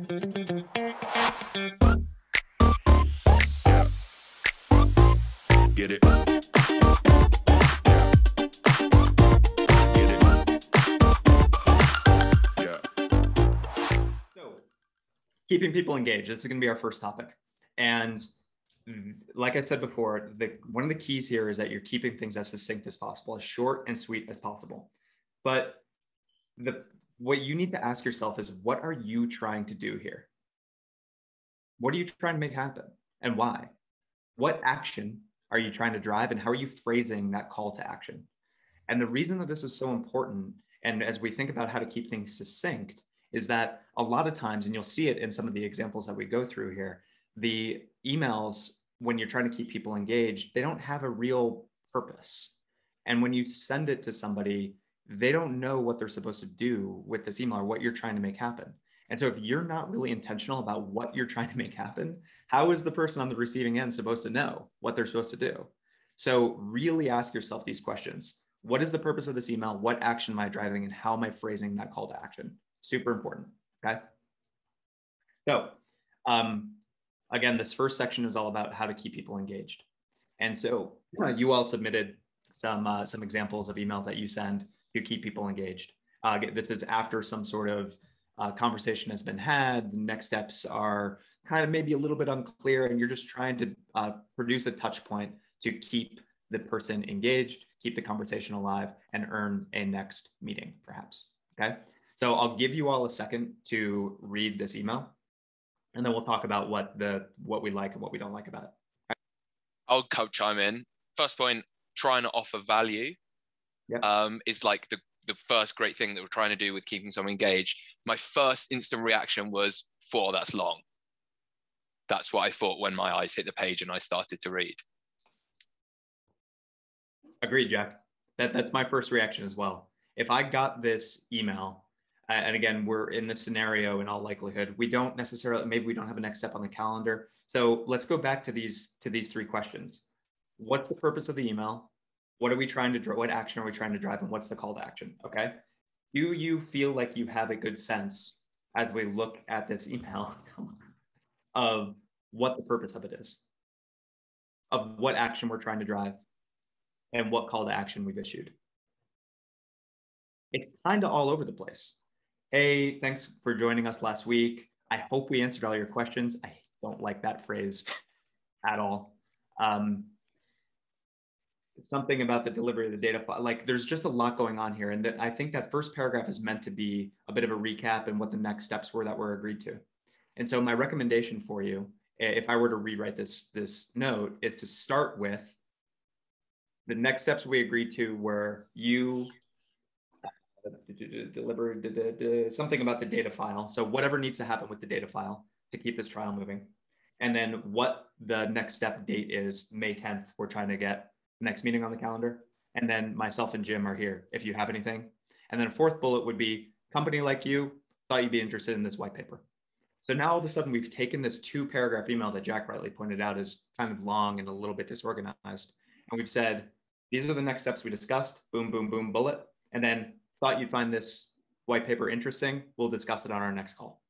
Get it. So, keeping people engaged. This is going to be our first topic. And like I said before, one of the keys here is that you're keeping things as succinct as possible, as short and sweet as possible. But what you need to ask yourself is, what are you trying to do here? What are you trying to make happen, and why? What action are you trying to drive, and how are you phrasing that call to action? And the reason that this is so important, and as we think about how to keep things succinct, is that a lot of times, and you'll see it in some of the examples that we go through here, the emails, when you're trying to keep people engaged, they don't have a real purpose. And when you send it to somebody, they don't know what they're supposed to do with this email or what you're trying to make happen. And so if you're not really intentional about what you're trying to make happen, how is the person on the receiving end supposed to know what they're supposed to do? So really ask yourself these questions. What is the purpose of this email? What action am I driving, and how am I phrasing that call to action? Super important, okay? So again, this first section is all about how to keep people engaged. And so you all submitted some examples of emails that you send to keep people engaged. This is after some sort of conversation has been had. The next steps are kind of maybe a little bit unclear, and you're just trying to produce a touch point to keep the person engaged, keep the conversation alive, and earn a next meeting, perhaps, okay? So I'll give you all a second to read this email, and then we'll talk about what we like and what we don't like about it. Okay? I'll chime in. First point, trying to offer value. Yep. Is like the first great thing that we're trying to do with keeping someone engaged. My first instant reaction was, that's long. That's what I thought when my eyes hit the page and I started to read. Agreed, Jack. That's my first reaction as well. If I got this email, and again, we're in this scenario in all likelihood, maybe we don't have a next step on the calendar. So let's go back to these three questions. What's the purpose of the email? What are we trying to drive? What action are we trying to drive? And what's the call to action? Okay. Do you feel like you have a good sense as we look at this email of what the purpose of it is, of what action we're trying to drive, and what call to action we've issued? It's kind of all over the place. Hey, thanks for joining us last week. I hope we answered all your questions. I don't like that phrase at all. Something about the delivery of the data file. Like, there's just a lot going on here. And I think that first paragraph is meant to be a bit of a recap and what the next steps were that were agreed to. And so my recommendation for you, if I were to rewrite this note, is to start with the next steps we agreed to were you deliver something about the data file. So whatever needs to happen with the data file to keep this trial moving. And then what the next step date is, May 10th, we're trying to get next meeting on the calendar. And then myself and Jim are here if you have anything. And then a fourth bullet would be, company like you, thought you'd be interested in this white paper. So now all of a sudden we've taken this 2-paragraph email that Jack rightly pointed out is kind of long and a little bit disorganized. And we've said, these are the next steps we discussed, boom, boom, boom, bullet. And then thought you'd find this white paper interesting. We'll discuss it on our next call.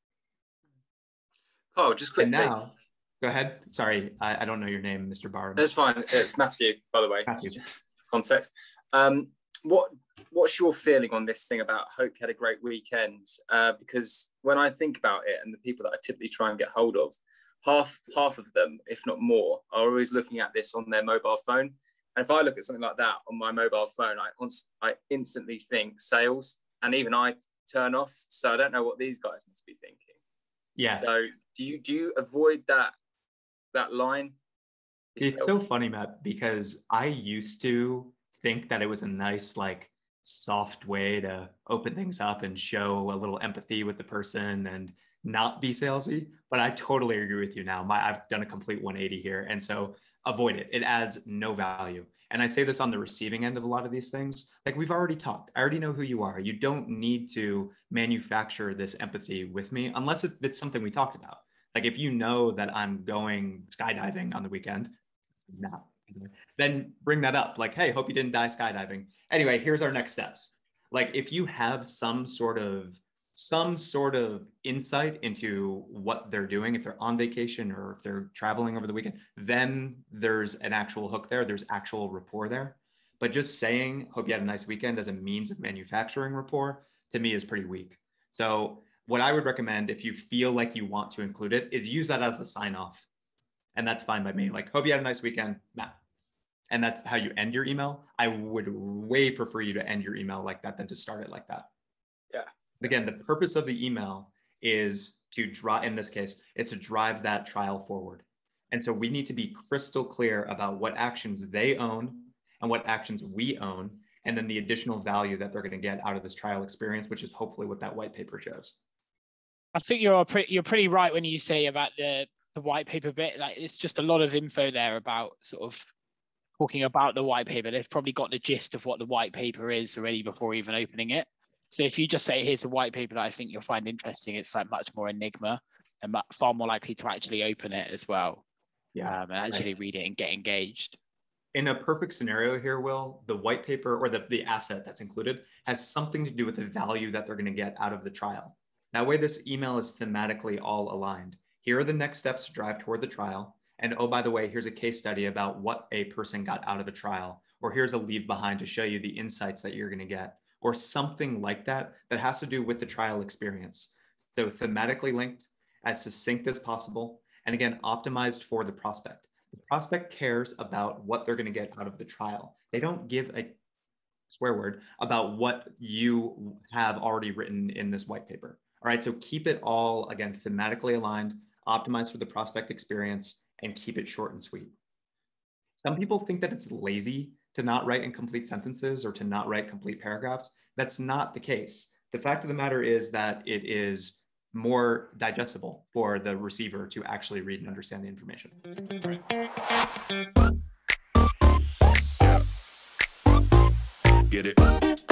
Oh, just quickly. And now, go ahead. Sorry, I don't know your name, Mr. Barr. That's fine. It's Matthew, by the way, Matthew. For context. What's your feeling on this thing about hope you had a great weekend? Because when I think about it, and the people that I typically try and get hold of, half of them, if not more, are always looking at this on their mobile phone. And if I look at something like that on my mobile phone, I instantly think sales, and even I turn off. So I don't know what these guys must be thinking. Yeah. So do you avoid that line? It's so funny, Matt, because I used to think that it was a nice, like, soft way to open things up and show a little empathy with the person and not be salesy. But I totally agree with you now. I've done a complete 180 here. And so avoid it. It adds no value. And I say this on the receiving end of a lot of these things. Like, we've already talked. I already know who you are. You don't need to manufacture this empathy with me unless it's something we talked about. Like, if you know that I'm going skydiving on the weekend, no, then bring that up. Like, hey, hope you didn't die skydiving. Anyway, here's our next steps. Like, if you have some sort of some sort of insight into what they're doing, if they're on vacation or if they're traveling over the weekend, then there's an actual hook there. There's actual rapport there. But just saying, hope you had a nice weekend as a means of manufacturing rapport, to me is pretty weak. So what I would recommend, if you feel like you want to include it, is use that as the sign off. And that's fine by me. Like, hope you had a nice weekend, Matt. And that's how you end your email. I would way prefer you to end your email like that than to start it like that. Yeah. Again, the purpose of the email is to drive, in this case, it's to drive that trial forward. And so we need to be crystal clear about what actions they own and what actions we own, and then the additional value that they're going to get out of this trial experience, which is hopefully what that white paper shows. I think you're pretty right when you say about the white paper bit. Like, it's just a lot of info there about sort of talking about the white paper. They've probably got the gist of what the white paper is already before even opening it. So if you just say, here's a white paper that I think you'll find interesting, it's like much more enigma and far more likely to actually open it as well. Yeah, and actually read it and get engaged. In a perfect scenario here, Will, the white paper or the asset that's included has something to do with the value that they're going to get out of the trial. That way, this email is thematically all aligned. Here are the next steps to drive toward the trial. And oh, by the way, here's a case study about what a person got out of the trial. Or here's a leave behind to show you the insights that you're going to get. Or something like that that has to do with the trial experience. So thematically linked, as succinct as possible, and again, optimized for the prospect. The prospect cares about what they're going to get out of the trial. They don't give a swear word about what you have already written in this white paper. All right, so keep it all, again, thematically aligned, optimized for the prospect experience, and keep it short and sweet. Some people think that it's lazy to not write incomplete sentences or to not write complete paragraphs. That's not the case. The fact of the matter is that it is more digestible for the receiver to actually read and understand the information. Get it.